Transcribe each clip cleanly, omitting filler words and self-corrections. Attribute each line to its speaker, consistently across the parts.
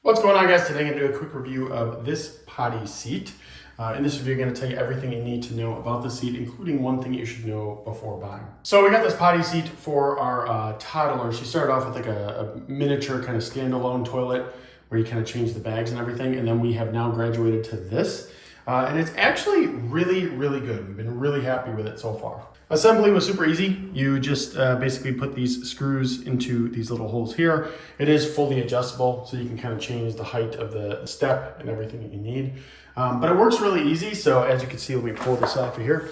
Speaker 1: What's going on, guys? Today I'm going to do a quick review of this potty seat. In this video, I'm going to tell you everything you need to know about the seat, including one thing you should know before buying. So we got this potty seat for our toddler. She started off with like a miniature kind of standalone toilet where you kind of change the bags and everything. And then we have now graduated to this. And it's actually really, really good. We've been really happy with it so far. Assembly was super easy. You just basically put these screws into these little holes here. It is fully adjustable, so you can kind of change the height of the step and everything that you need. But it works really easy. So as you can see, let me pull this off of here.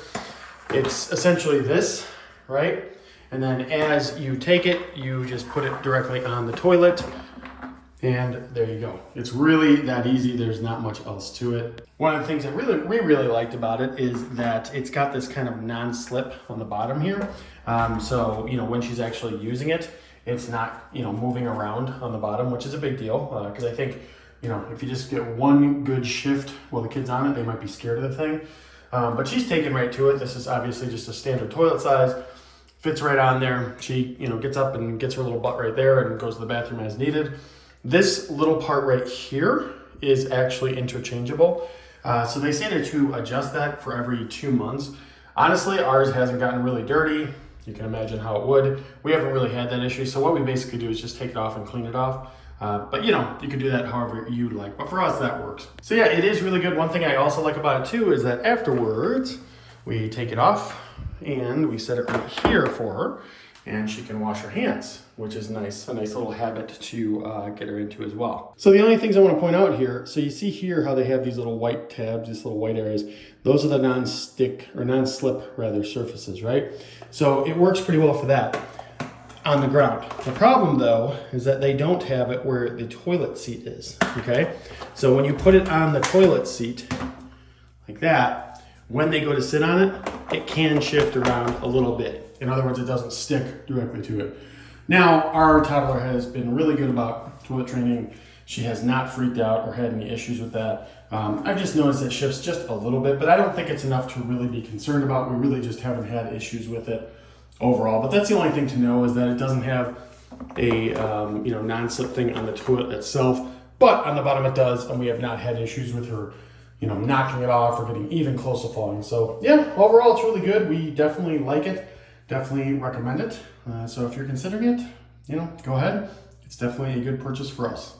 Speaker 1: It's essentially this, right? And then as you take it, you just put it directly on the toilet. And there you go. It's really that easy. There's not much else to it. One of the things that we really liked about it is that it's got this kind of non-slip on the bottom here. So, when she's actually using it, it's not, moving around on the bottom, which is a big deal. Because I think, if you just get one good shift while the kid's on it, they might be scared of the thing. But she's taken right to it. This is obviously just a standard toilet size. Fits right on there. She, gets up and gets her little butt right there and goes to the bathroom as needed. This little part right here is actually interchangeable. So they say to adjust that for every 2 months. Honestly, ours hasn't gotten really dirty. You can imagine how it would. We haven't really had that issue. So what we basically do is just take it off and clean it off. But you can do that however you like. But for us, that works. So yeah, it is really good. One thing I also like about it too is that afterwards, we take it off and we set it right here for her. And she can wash her hands, which is nice. A nice little habit to get her into as well. So the only things I want to point out here, so you see here how they have these little white tabs, these little white areas. Those are the non-stick or non-slip rather surfaces, right? So it works pretty well for that on the ground. The problem though is that they don't have it where the toilet seat is, okay? So when you put it on the toilet seat like that, when they go to sit on it, it can shift around a little bit. In other words, it doesn't stick directly to it. Now, our toddler has been really good about toilet training. She has not freaked out or had any issues with that. I've just noticed it shifts just a little bit, but I don't think it's enough to really be concerned about. We really just haven't had issues with it overall. But that's the only thing to know is that it doesn't have a non-slip thing on the toilet itself, but on the bottom it does, and we have not had issues with her knocking it off or getting even close to falling. So yeah, overall it's really good. We definitely like it. Definitely recommend it. So if you're considering it, go ahead. It's definitely a good purchase for us.